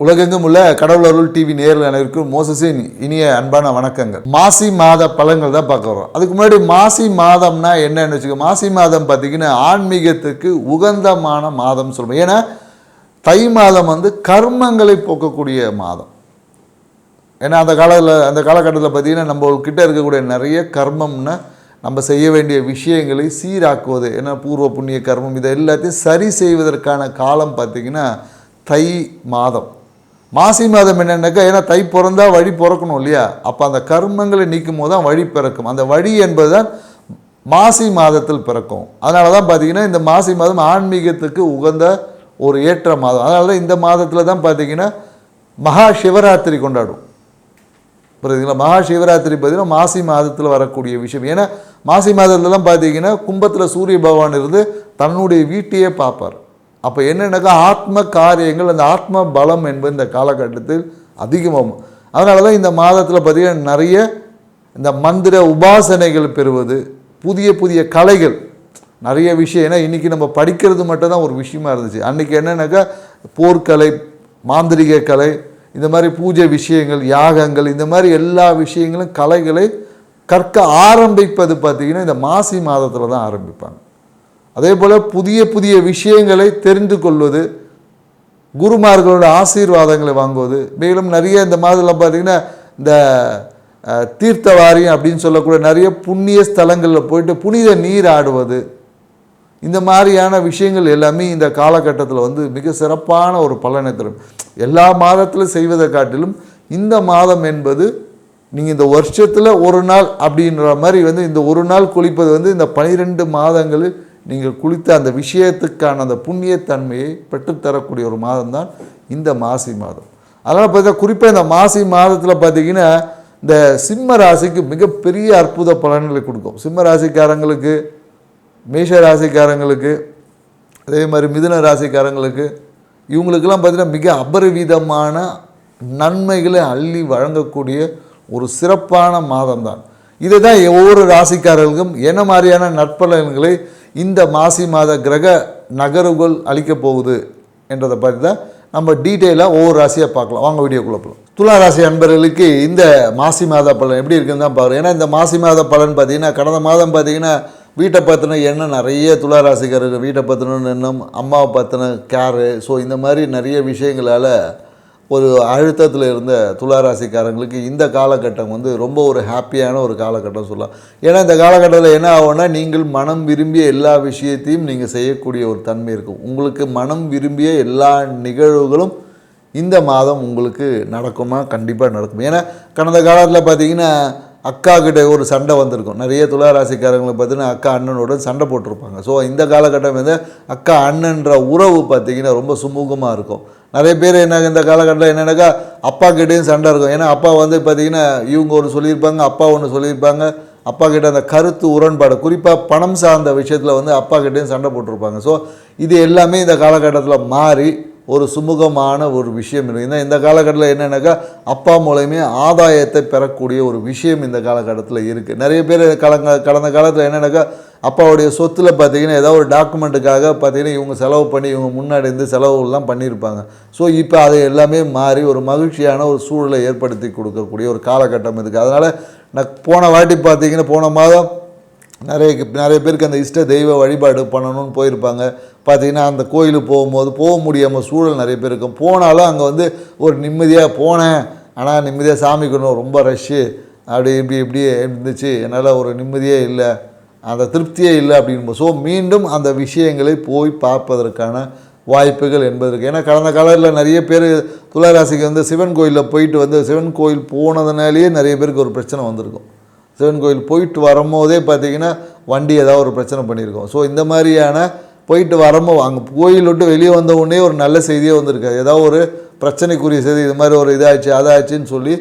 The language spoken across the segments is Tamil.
உலகெங்கும் உள்ள கடவுள் அருள் டிவி நேரில் அனைவருக்கும் மோசஸின் இனிய அன்பான வணக்கங்கள். மாசி மாத பலன்கள் தான் பார்க்க வரோம். அதுக்கு முன்னாடி மாசி மாதம்னா என்னன்னு வச்சுக்கோ. மாசி மாதம் பார்த்தீங்கன்னா ஆன்மீகத்துக்கு உகந்தமான மாதம் சொல்லுவோம். ஏன்னா தை மாதம் கர்மங்களை போக்கக்கூடிய மாதம். ஏன்னா அந்த காலகட்டத்தில் பார்த்தீங்கன்னா நம்மக்கிட்ட இருக்கக்கூடிய நிறைய கர்மம்னா நம்ம செய்ய வேண்டிய விஷயங்களை சீராக்குவது, ஏன்னா பூர்வ புண்ணிய கர்மம் இதை எல்லாத்தையும் சரி செய்வதற்கான காலம் பார்த்திங்கன்னா தை மாதம். மாசி மாதம் என்னென்னாக்கா, ஏன்னா தை பிறந்தா வழி பிறக்கணும் இல்லையா, அப்போ அந்த கர்மங்களை நீக்கும் போது தான் வழி பிறக்கும். அந்த வழி என்பது தான் மாசி மாதத்தில் பிறக்கும். அதனால தான் பார்த்திங்கன்னா இந்த மாசி மாதம் ஆன்மீகத்துக்கு உகந்த ஒரு ஏற்ற மாதம். அதனால தான் இந்த மாதத்தில் தான் பார்த்திங்கன்னா மகா சிவராத்திரி கொண்டாடும். புரியுதுங்களா? மகா சிவராத்திரி பார்த்திங்கன்னா மாசி மாதத்தில் வரக்கூடிய விஷயம். ஏன்னா மாசி மாதத்துலலாம் பார்த்திங்கன்னா கும்பத்தில் சூரிய பகவான் இருந்து தன்னுடைய வீட்டையே பார்ப்பார். அப்போ என்னென்னாக்கா ஆத்ம காரியங்கள், அந்த ஆத்ம பலம் என்பது இந்த காலகட்டத்தில் அதிகமாகும். அதனால தான் இந்த மாதத்தில் பார்த்திங்கன்னா நிறைய இந்த மந்திர உபாசனைகள் பெறுவது, புதிய புதிய கலைகள், நிறைய விஷயம். ஏன்னா இன்றைக்கி நம்ம படிக்கிறது மட்டும்தான் ஒரு விஷயமா இருந்துச்சு. அன்றைக்கி என்னென்னாக்கா போர்க்கலை, மாந்திரிக கலை, இந்த மாதிரி பூஜை விஷயங்கள், யாகங்கள், இந்த மாதிரி எல்லா விஷயங்களும் கலைகளை கற்க ஆரம்பிப்பது பார்த்திங்கன்னா இந்த மாசி மாதத்தில் தான் ஆரம்பிப்பாங்க. அதே போல் புதிய புதிய விஷயங்களை தெரிந்து கொள்வது, குருமார்களோட ஆசீர்வாதங்களை வாங்குவது, மேலும் நிறைய இந்த மாதத்தில் பார்த்திங்கன்னா இந்த தீர்த்த வாரியம் அப்படின்னு சொல்லக்கூடிய நிறைய புண்ணிய ஸ்தலங்களில் போயிட்டு புனித நீர் ஆடுவது, இந்த மாதிரியான விஷயங்கள் எல்லாமே இந்த காலகட்டத்தில் மிக சிறப்பான ஒரு பலனை தரும். எல்லா மாதத்திலும் செய்வதை காட்டிலும் இந்த மாதம் என்பது நீங்கள் இந்த வருஷத்தில் ஒரு நாள் அப்படின்ற மாதிரி இந்த ஒரு நாள் குளிப்பது இந்த 12 மாதங்களில் நீங்கள் குளித்த அந்த விஷயத்துக்கான அந்த புண்ணியத்தன்மையை பெற்றுத்தரக்கூடிய ஒரு மாதம் தான் இந்த மாசி மாதம். அதனால் பார்த்தா குறிப்பாக இந்த மாசி மாதத்தில் பார்த்திங்கன்னா இந்த சிம்ம ராசிக்கு மிகப்பெரிய அற்புத பலன்களை கொடுக்கும். சிம்ம ராசிக்காரங்களுக்கு, மேஷ ராசிக்காரங்களுக்கு, அதே மாதிரி மிதுன ராசிக்காரங்களுக்கு, இவங்களுக்கெல்லாம் பார்த்திங்கன்னா மிக அபரிவிதமான நன்மைகளை அள்ளி வழங்கக்கூடிய ஒரு சிறப்பான மாதம் தான். இதை தான் ஒவ்வொரு ராசிக்காரர்களுக்கும் என்ன மாதிரியான நற்பலன்களை இந்த மாசி மாத கிரக நகர்வுகள் அளிக்கப் போகுது என்றதை பற்றி தான் நம்ம டீட்டெயிலாக ஒவ்வொரு ராசியாக பார்க்கலாம். வாங்க வீடியோக்குள்ளே போகலாம். துலா ராசி அன்பர்களுக்கு இந்த மாசி மாத பலன் எப்படி இருக்குன்னு தான் பாருங்கள். ஏன்னா இந்த மாசி மாத பலன் பார்த்திங்கன்னா கடந்த மாதம் பார்த்திங்கன்னா வீட்டை பற்றின எண்ணம் நிறைய துலா ராசிக்காரர்கள், வீட்டை பற்றின எண்ணம், அம்மாவை பற்றின கேரு, ஸோ இந்த மாதிரி நிறைய விஷயங்களால் ஒரு அழுத்தத்தில் இருந்த துளாராசிக்காரங்களுக்கு இந்த காலகட்டம் ரொம்ப ஒரு ஹாப்பியான ஒரு காலகட்டம் சொல்லலாம். ஏன்னா இந்த காலகட்டத்தில் என்ன ஆகும்னா, நீங்கள் மனம் விரும்பிய எல்லா விஷயத்தையும் நீங்கள் செய்யக்கூடிய ஒரு தன்மை இருக்கும். உங்களுக்கு மனம் விரும்பிய எல்லா நிகழ்வுகளும் இந்த மாதம் உங்களுக்கு நடக்குமா? கண்டிப்பாக நடக்கும். ஏன்னா கடந்த காலத்தில் பார்த்திங்கன்னா அக்கா கிட்ட ஒரு சண்டை வந்திருக்கும். நிறைய துளாராசிக்காரங்களுக்கு பார்த்திங்கன்னா அக்கா அண்ணனோட சண்டை போட்டிருப்பாங்க. ஸோ இந்த காலகட்டம் அக்கா அண்ணன்ற உறவு பார்த்திங்கன்னா ரொம்ப சுமூகமாக இருக்கும். நிறைய பேர் இந்த காலகட்டத்தில் என்னென்னாக்கா அப்பா கிட்டேயும் சண்டை இருக்கும். ஏன்னா அப்பா பார்த்திங்கன்னா இவங்க ஒன்று சொல்லியிருப்பாங்க, அப்பா ஒன்று சொல்லியிருப்பாங்க. அப்பா கிட்ட அந்த கருத்து உடன்பாடு, குறிப்பாக பணம் சார்ந்த விஷயத்தில் அப்பா கிட்டேயும் சண்டை போட்டிருப்பாங்க. ஸோ இது எல்லாமே இந்த காலகட்டத்தில் மாறி ஒரு சுமூகமான ஒரு விஷயம் இருக்குது. இந்த காலகட்டத்தில் என்னென்னாக்கா அப்பா மூலமே ஆதாயத்தை பெறக்கூடிய ஒரு விஷயம் இந்த காலகட்டத்தில் இருக்குது. நிறைய பேர் கடந்த காலத்தில் என்னென்னாக்கா அப்பாவுடைய சொத்தில் பார்த்திங்கன்னா ஏதாவது ஒரு டாக்குமெண்ட்டுக்காக பார்த்திங்கன்னா இவங்க செலவு பண்ணி இவங்க முன்னாடி செலவுலாம் பண்ணியிருப்பாங்க. ஸோ இப்போ அதை எல்லாமே மாறி ஒரு மகிழ்ச்சியான ஒரு சூழலை ஏற்படுத்தி கொடுக்கக்கூடிய ஒரு காலகட்டம் இருக்குது. அதனால் நான் போன வாட்டி பார்த்திங்கன்னா போன மாதம் நிறைய பேருக்கு அந்த இஷ்ட தெய்வ வழிபாடு பண்ணணும்னு போயிருப்பாங்க. பார்த்திங்கன்னா அந்த கோயிலுக்கு போகும்போது போக முடியாமல் சூழல் நிறைய பேர் இருக்கும். போனாலும் அங்கே ஒரு நிம்மதியாக போனேன், ஆனால் நிம்மதியாக சாமி கொண்டு ரொம்ப ரஷ்ஷு அப்படி இப்படியே இருந்துச்சு, என்னால் ஒரு நிம்மதியே இல்லை, அந்த திருப்தியே இல்லை அப்படின்னு. ஸோ மீண்டும் அந்த விஷயங்களை போய் பார்ப்பதற்கான வாய்ப்புகள் என்பது இருக்குது. ஏன்னா கடந்த காலத்தில் நிறைய பேர் துளாராசிக்கு சிவன் கோயிலில் போயிட்டு சிவன் கோயில் போனதுனாலேயே நிறைய பேருக்கு ஒரு பிரச்சனை வந்திருக்கும். சிவன் கோயில் போயிட்டு வரும்போதே பார்த்திங்கன்னா வண்டி ஏதாவது ஒரு பிரச்சனை பண்ணியிருக்கோம். ஸோ இந்த மாதிரியான போயிட்டு வரும்போது அங்கே கோயில் விட்டு வெளியே வந்த உடனே ஒரு நல்ல செய்தியே வந்திருக்காது. ஏதாவது ஒரு பிரச்சனைக்குரிய செய்தி, இது மாதிரி ஒரு இதாச்சு அதாச்சுன்னு சொல்லி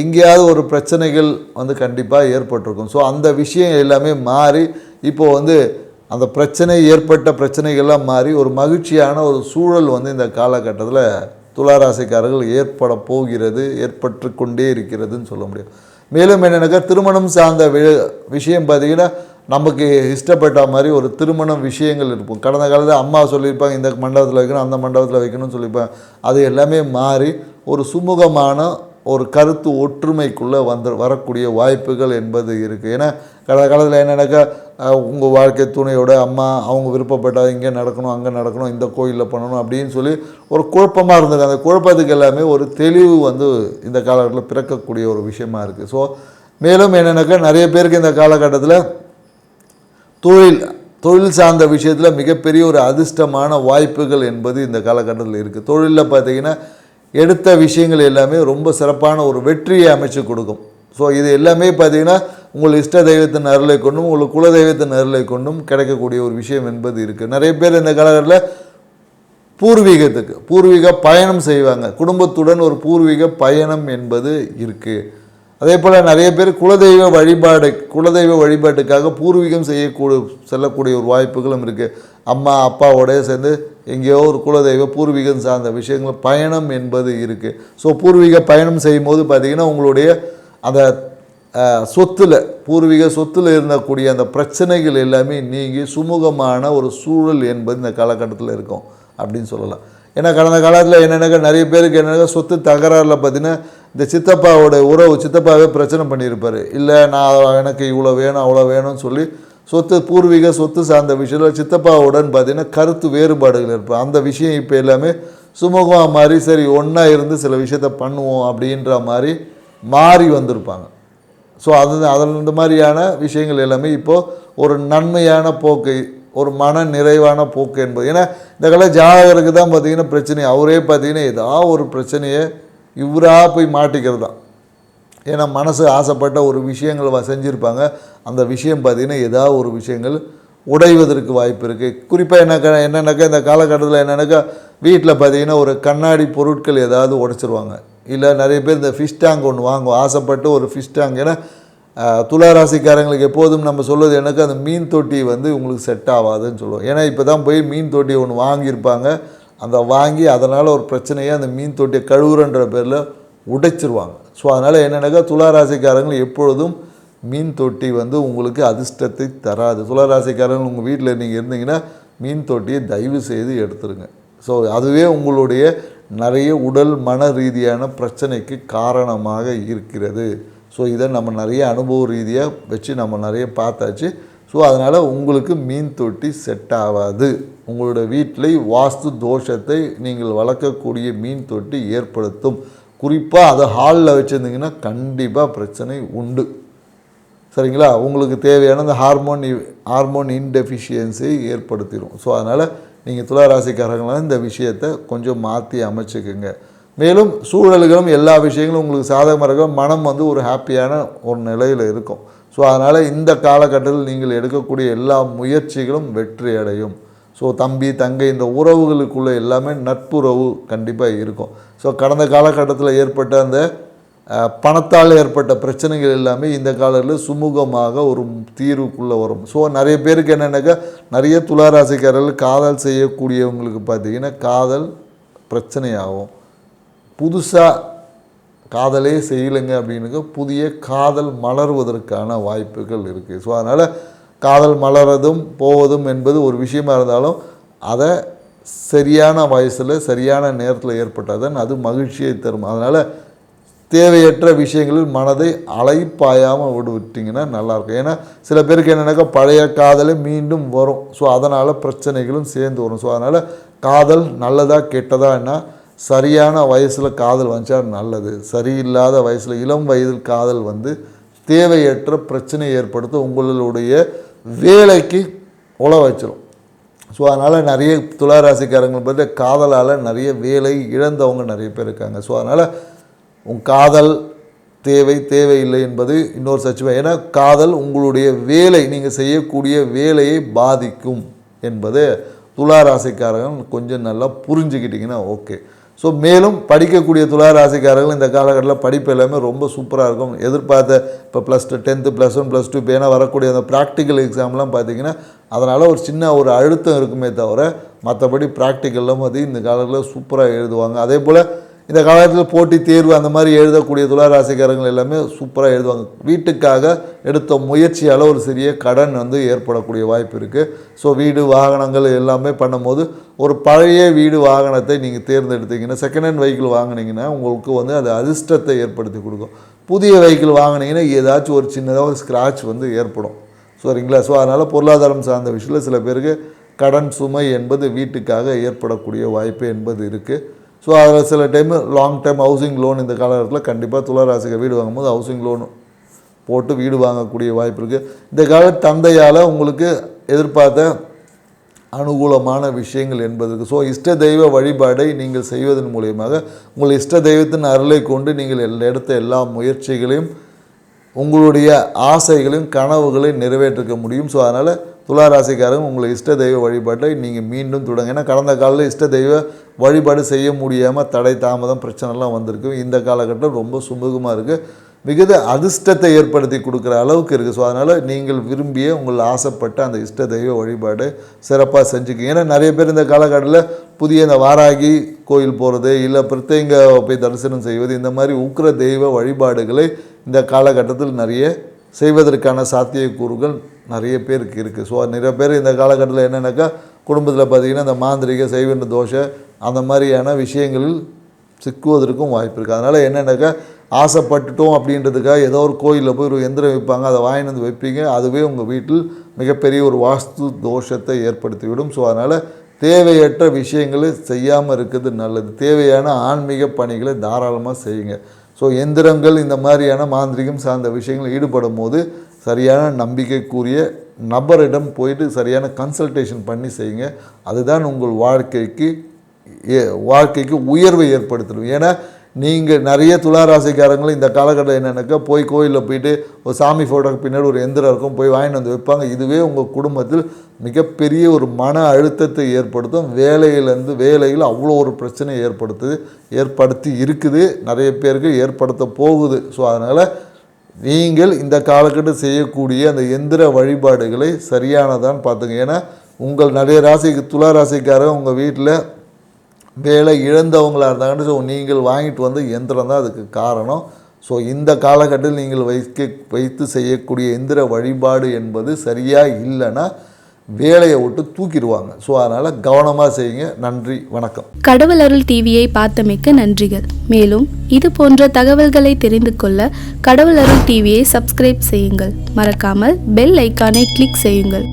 எங்கேயாவது ஒரு பிரச்சனைகள் கண்டிப்பாக ஏற்பட்டிருக்கும். ஸோ அந்த விஷயம் எல்லாமே மாறி இப்போது அந்த பிரச்சனை ஏற்பட்ட பிரச்சனைகள்லாம் மாறி ஒரு மகிழ்ச்சியான ஒரு சூழல் இந்த காலகட்டத்தில் துளாராசிக்காரர்கள் ஏற்பட போகிறது, ஏற்பட்டு கொண்டே இருக்கிறதுன்னு சொல்ல முடியும். மேலும் என்னென்னாக்கா திருமணம் சார்ந்த விஷயம் பார்த்திங்கன்னா நமக்கு இஷ்டப்பட்ட மாதிரி ஒரு திருமணம் விஷயங்கள் இருக்கும். கடந்த காலத்தில் அம்மா சொல்லியிருப்பாங்க இந்த மண்டபத்தில் வைக்கணும், அந்த மண்டபத்தில் வைக்கணும்னு சொல்லியிருப்பாங்க. அது எல்லாமே மாறி ஒரு சுமூகமான ஒரு கருத்து ஒற்றுமைக்குள்ளே வரக்கூடிய வாய்ப்புகள் என்பது இருக்குது. ஏன்னா கடந்த காலத்தில் என்னென்னாக்கா உங்கள் வாழ்க்கை துணையோட அம்மா அவங்க விருப்பப்பட்டால் இங்கே நடக்கணும், அங்கே நடக்கணும், இந்த கோயிலில் பண்ணணும் அப்படின்னு சொல்லி ஒரு குழப்பமாக இருந்தது. அந்த குழப்பத்துக்கு எல்லாமே ஒரு தெளிவு இந்த காலகட்டத்தில் பிறக்கக்கூடிய ஒரு விஷயமா இருக்குது. ஸோ மேலும் என்னென்னாக்கா நிறைய பேருக்கு இந்த காலகட்டத்தில் தொழில் சார்ந்த விஷயத்தில் மிகப்பெரிய ஒரு அதிர்ஷ்டமான வாய்ப்புகள் என்பது இந்த காலகட்டத்தில் இருக்குது. தொழிலில் பார்த்திங்கன்னா எடுத்த விஷயங்கள் எல்லாமே ரொம்ப சிறப்பான ஒரு வெற்றியை அமைச்சு கொடுக்கும். ஸோ இது எல்லாமே பார்த்திங்கன்னா உங்கள் இஷ்ட தெய்வத்தின் அருளை கொண்டும் உங்களுக்கு குல தெய்வத்தின் அருளை கொண்டும் கிடைக்கக்கூடிய ஒரு விஷயம் என்பது இருக்குது. நிறைய பேர் இந்த காலகட்டத்தில் பூர்வீக பயணம் செய்வாங்க. குடும்பத்துடன் ஒரு பூர்வீக பயணம் என்பது இருக்குது. அதே போல் நிறைய பேர் குலதெய்வ வழிபாட்டுக்காக பூர்வீகம் செல்லக்கூடிய ஒரு வாய்ப்புகளும் இருக்குது. அம்மா அப்பாவோடய சேர்ந்து எங்கேயோ ஒரு குலதெய்வ பூர்வீகம் சார்ந்த விஷயங்கள் பயணம் என்பது இருக்குது. ஸோ பூர்வீக பயணம் செய்யும் போது பார்த்திங்கன்னா உங்களுடைய அந்த பூர்வீக சொத்தில் இருந்தக்கூடிய அந்த பிரச்சனைகள் எல்லாமே நீங்கி சுமூகமான ஒரு சூழல் என்பது இந்த காலகட்டத்தில் இருக்கும் அப்படின்னு சொல்லலாம். ஏன்னா கடந்த காலத்தில் என்னென்னாக்கா நிறைய பேருக்கு என்னென்னா சொத்து தகராறில் பார்த்திங்கன்னா இந்த சித்தப்பாவே பிரச்சனை பண்ணியிருப்பார். இல்லை நான் எனக்கு இவ்வளோ வேணும் அவ்வளோ வேணும்னு சொல்லி பூர்வீக சொத்து சார்ந்த விஷயத்தில் சித்தப்பாவுடன் பார்த்திங்கன்னா கருத்து வேறுபாடுகள் இருப்பார். அந்த விஷயம் இப்போ எல்லாமே சுமூகமாக மாறி சரி ஒன்றா இருந்து சில விஷயத்த பண்ணுவோம் அப்படின்ற மாதிரி மாறி வந்திருப்பாங்க. ஸோ இந்த மாதிரியான விஷயங்கள் எல்லாமே இப்போது ஒரு நன்மையான போக்கு, ஒரு மன நிறைவான போக்கு என்பது. ஏன்னா இந்த கால ஜாதகருக்கு தான் பார்த்திங்கன்னா பிரச்சனை. அவரே பார்த்திங்கன்னா ஏதாவது ஒரு பிரச்சனையை இவராக போய் மாட்டிக்கிறது தான். ஏன்னா மனசு ஆசைப்பட்ட ஒரு விஷயங்கள் செஞ்சுருப்பாங்க. அந்த விஷயம் பார்த்திங்கன்னா ஏதாவது ஒரு விஷயங்கள் உடைவதற்கு வாய்ப்பு இருக்குது. குறிப்பாக என்னென்னாக்கா இந்த காலகட்டத்தில் என்னென்னாக்கா வீட்டில் பார்த்திங்கன்னா ஒரு கண்ணாடி பொருட்கள் ஏதாவது உடைச்சிருவாங்க. இல்லை நிறைய பேர் இந்த ஃபிஷ் டேங்க் ஒன்று வாங்குவோம், ஆசைப்பட்டு ஒரு ஃபிஷ் டேங்க். ஏன்னா துளாராசிக்காரங்களுக்கு எப்போதும் நம்ம சொல்வது எனக்கு அந்த மீன் தொட்டி உங்களுக்கு செட் ஆகாதுன்னு சொல்லுவோம். ஏன்னா இப்போ தான் போய் மீன் தொட்டி ஒன்று வாங்கியிருப்பாங்க. வாங்கி அதனால் ஒரு பிரச்சனையை அந்த மீன் தொட்டியை கழுவுறன்ற பேரில் உடைச்சிருவாங்க. ஸோ அதனால் என்னென்னாக்கா துளாராசிக்காரங்கள் எப்பொழுதும் மீன் தொட்டி உங்களுக்கு அதிர்ஷ்டத்தை தராது. துளாராசிக்காரங்கள் உங்கள் வீட்டில் நீங்கள் இருந்தீங்கன்னா மீன் தொட்டியை தயவு செய்து எடுத்துருங்க. ஸோ அதுவே உங்களுடைய நிறைய உடல் மன ரீதியான பிரச்சனைக்கு காரணமாக இருக்கிறது. ஸோ இதை நம்ம நிறைய அனுபவ ரீதியாக வச்சு நம்ம நிறைய பார்த்தாச்சு. ஸோ அதனால் உங்களுக்கு மீன் தொட்டி செட் ஆகாது. உங்களோட வீட்டில் வாஸ்து தோஷத்தை நீங்கள் வளர்க்கக்கூடிய மீன் தொட்டி ஏற்படுத்தும். குறிப்பாக அதை ஹாலில் வச்சுருந்தீங்கன்னா கண்டிப்பாக பிரச்சனை உண்டு. சரிங்களா? உங்களுக்கு தேவையான அந்த ஹார்மோன் இன்டெஃபிஷியன்சியை ஏற்படுத்திடும். ஸோ அதனால் நீங்கள் துளாராசிக்காரங்களாம் இந்த விஷயத்தை கொஞ்சம் மாற்றி அமைச்சுக்குங்க. மேலும் சூழல்களும் எல்லா விஷயங்களும் உங்களுக்கு சாதகமாக இருக்கும். மனம் ஒரு ஹாப்பியான ஒரு நிலையில் இருக்கும். ஸோ அதனால் இந்த காலகட்டத்தில் நீங்கள் எடுக்கக்கூடிய எல்லா முயற்சிகளும் வெற்றி அடையும். ஸோ தம்பி தங்கை இந்த உறவுகளுக்குள்ளே எல்லாமே நட்புறவு கண்டிப்பாக இருக்கும். ஸோ கடந்த காலகட்டத்தில் ஏற்பட்ட அந்த பணத்தால் ஏற்பட்ட பிரச்சனைகள் எல்லாமே இந்த காலத்தில் சுமூகமாக ஒரு தீர்வுக்குள்ளே வரும். ஸோ நிறைய பேருக்கு என்னென்னாக்கா நிறைய துளாராசிக்காரர்கள் காதல் செய்யக்கூடியவங்களுக்கு பார்த்திங்கன்னா காதல் பிரச்சனையாகும். புதுசாக காதலே செய்யலைங்க அப்படின்னுங்க புதிய காதல் மலர்வதற்கான வாய்ப்புகள் இருக்குது. ஸோ அதனால் காதல் மலர்வதும் போவதும் என்பது ஒரு விஷயமா இருந்தாலும் அதை சரியான வயசில் சரியான நேரத்தில் ஏற்பட்டால் தான் அது மகிழ்ச்சியை தரும். அதனால் தேவையற்ற விஷயங்களில் மனதை அலைப்பாயாமல் விட்டுவிட்டிங்கன்னா நல்லாயிருக்கும். ஏன்னா சில பேருக்கு என்னென்னாக்கா பழைய காதலே மீண்டும் வரும். ஸோ அதனால் பிரச்சனைகளும் சேர்ந்து வரும். ஸோ அதனால் காதல் நல்லதா கெட்டதான்னா சரியான வயசில் காதல் வந்துச்சா நல்லது. சரியில்லாத வயசில் இளம் வயதில் காதல் தேவையற்ற பிரச்சனை ஏற்படுத்த உங்களுடைய வேலைக்கு உழ வச்சிடும். ஸோ அதனால் நிறைய துளாராசிக்காரங்களை பற்றி காதலால் நிறைய வேலை இழந்தவங்க நிறைய பேர் இருக்காங்க. ஸோ அதனால் காதல் தேவையில்லை என்பது இன்னொரு சச்சுவேஷன். ஏன்னா காதல் உங்களுடைய வேலை நீங்கள் செய்யக்கூடிய வேலையை பாதிக்கும் என்பது துளாராசிக்காரர்கள் கொஞ்சம் நல்லா புரிஞ்சுக்கிட்டிங்கன்னா ஓகே. ஸோ மேலும் படிக்கக்கூடிய துளாராசிக்காரர்கள் இந்த காலகட்டத்தில் படிப்பு எல்லாமே ரொம்ப சூப்பராக இருக்கும். எதிர்பார்த்த இப்போ +2 10th +1 +2 இப்போ ஏன்னா வரக்கூடிய அந்த ப்ராக்டிக்கல் எக்ஸாம்லாம் பார்த்திங்கன்னா அதனால் ஒரு சின்ன ஒரு அழுத்தம் இருக்குமே தவிர மற்றபடி ப்ராக்டிக்கல்லாம் இந்த காலத்தில் சூப்பராக எழுதுவாங்க. அதே போல் இந்த காலத்தில் போட்டி தேர்வு அந்த மாதிரி எழுதக்கூடிய துளாராசிக்காரங்கள் எல்லாமே சூப்பராக எழுதுவாங்க. வீட்டுக்காக எடுத்த முயற்சியால் ஒரு சிறிய கடன் வந்து ஏற்படக்கூடிய வாய்ப்பு இருக்குது. ஸோ வீடு வாகனங்கள் எல்லாமே பண்ணும்போது ஒரு பழைய வீடு வாகனத்தை நீங்கள் தேர்ந்தெடுத்தீங்கன்னா, செகண்ட் ஹேண்ட் வெஹிக்கிள் வாங்கினீங்கன்னா உங்களுக்கு வந்து அது அதிர்ஷ்டத்தை ஏற்படுத்தி கொடுக்கும். புதிய வெஹிக்கிள் வாங்கினீங்கன்னா ஏதாச்சும் ஒரு சின்னதாக ஒரு ஸ்க்ராட்ச் வந்து ஏற்படும். சரிங்களா? ஸோ அதனால் பொருளாதாரம் சார்ந்த விஷயத்தில் சில பேருக்கு கடன் சுமை என்பது வீட்டுக்காக ஏற்படக்கூடிய வாய்ப்பு என்பது இருக்குது. ஸோ அதில் சில time long time housing loan இந்த காலகட்டத்தில் கண்டிப்பாக துளாராசிக்கு வீடு வாங்கும்போது ஹவுசிங் லோன் போட்டு வீடு வாங்கக்கூடிய வாய்ப்பு இருக்குது. இந்த கால தந்தையால் உங்களுக்கு எதிர்பார்த்த அனுகூலமான விஷயங்கள் என்பதற்கு. ஸோ இஷ்ட தெய்வ வழிபாடை நீங்கள் செய்வதன் மூலியமாக உங்கள் இஷ்ட தெய்வத்தின் அருளை கொண்டு நீங்கள் எடுத்த எல்லா முயற்சிகளையும் உங்களுடைய ஆசைகளையும் கனவுகளையும் நிறைவேற்றிக்க முடியும். ஸோ அதனால் துளாராசிக்காரங்க உங்களை இஷ்ட தெய்வ வழிபாட்டை நீங்கள் மீண்டும் தொடங்க. ஏன்னா கடந்த காலத்தில் இஷ்ட தெய்வ வழிபாடு செய்ய முடியாமல் தடை தாமதம் பிரச்சனைலாம் வந்திருக்கு. இந்த காலகட்டம் ரொம்ப சுமூகமாக இருக்குது, மிகுந்த அதிர்ஷ்டத்தை ஏற்படுத்தி கொடுக்குற அளவுக்கு இருக்குது. ஸோ அதனால் நீங்கள் விரும்பிய உங்கள் ஆசைப்பட்ட அந்த இஷ்ட தெய்வ வழிபாடு சிறப்பாக செஞ்சுக்கிங்க. ஏன்னா நிறைய பேர் இந்த காலகட்டத்தில் புதிய இந்த வாராகி கோயில் போகிறது, இல்லை பிரத்யேங்க போய் தரிசனம் செய்வது, இந்த மாதிரி உக்கிர தெய்வ வழிபாடுகளை இந்த காலகட்டத்தில் நிறைய செய்வதற்கான சாத்தியக்கூறுகள் நிறைய பேருக்கு இருக்குது. ஸோ நிறைய பேர் இந்த காலகட்டத்தில் என்னென்னாக்கா குடும்பத்தில் பார்த்திங்கன்னா இந்த மாந்திரிக செய்வன தோஷை அந்த மாதிரியான விஷயங்களில் சிக்குவதற்கும் வாய்ப்பு இருக்குது. அதனால் என்னென்னாக்கா ஆசைப்பட்டுட்டோம் அப்படின்றதுக்காக ஏதோ ஒரு கோயிலில் போய் ஒரு எந்திரம் வைப்பாங்க, அதை வாங்கிட்டு வந்து வைப்பீங்க, அதுவே உங்கள் வீட்டில் மிகப்பெரிய ஒரு வாஸ்து தோஷத்தை ஏற்படுத்திவிடும். ஸோ அதனால் தேவையற்ற விஷயங்களை செய்யாமல் இருக்கிறது நல்லது. தேவையான ஆன்மீக பணிகளை தாராளமாக செய்யுங்க. ஸோ எந்திரங்கள் இந்த மாதிரியான மாந்திரிகம் சார்ந்த விஷயங்கள் ஈடுபடும் போது சரியான நம்பிக்கைக்குரிய நபரிடம் போயிட்டு சரியான கன்சல்டேஷன் பண்ணி செய்யுங்க. அதுதான் உங்கள் வாழ்க்கைக்கு உயர்வை ஏற்படுத்தணும். ஏன்னா நீங்கள் நிறைய துளாராசிக்காரங்களும் இந்த காலகட்டம் என்னென்னாக்கா போய் கோயிலில் போயிட்டு ஒரு சாமி ஃபோட்டோக்கு பின்னாடி ஒரு எந்திரம் இருக்கும், போய் வாங்கிட்டு வந்து வைப்பாங்க. இதுவே உங்கள் குடும்பத்தில் மிகப்பெரிய ஒரு மன அழுத்தத்தை ஏற்படுத்தும். வேலையில் அவ்வளோ ஒரு பிரச்சனை ஏற்படுத்தி இருக்குது, நிறைய பேருக்கு ஏற்படுத்த போகுது. ஸோ அதனால் நீங்கள் இந்த காலகட்டம் செய்யக்கூடிய அந்த எந்திர வழிபாடுகளை சரியானதான் பார்த்துங்க. ஏன்னா உங்கள் நிறைய துளாராசிக்காரங்க உங்கள் வீட்டில் வேலை இழந்தவங்களாக இருந்தாங்கன்னு ஸோ நீங்கள் வாங்கிட்டு வந்து எந்திரம் தான் அதுக்கு காரணம். ஸோ இந்த காலகட்டத்தில் நீங்கள் வைத்து செய்யக்கூடிய எந்திர வழிபாடு என்பது சரியாக இல்லைன்னா வேலையை விட்டு தூக்கிடுவாங்க. ஸோ அதனால் கவனமாக செய்யுங்க. நன்றி, வணக்கம். கடவுள் அருள் டிவியை பார்த்தமைக்க நன்றிகள். மேலும் இது போன்ற தகவல்களை தெரிந்து கொள்ள கடவுள் அருள் டிவியை சப்ஸ்கிரைப் செய்யுங்கள். மறக்காமல் பெல் ஐக்கானை கிளிக் செய்யுங்கள்.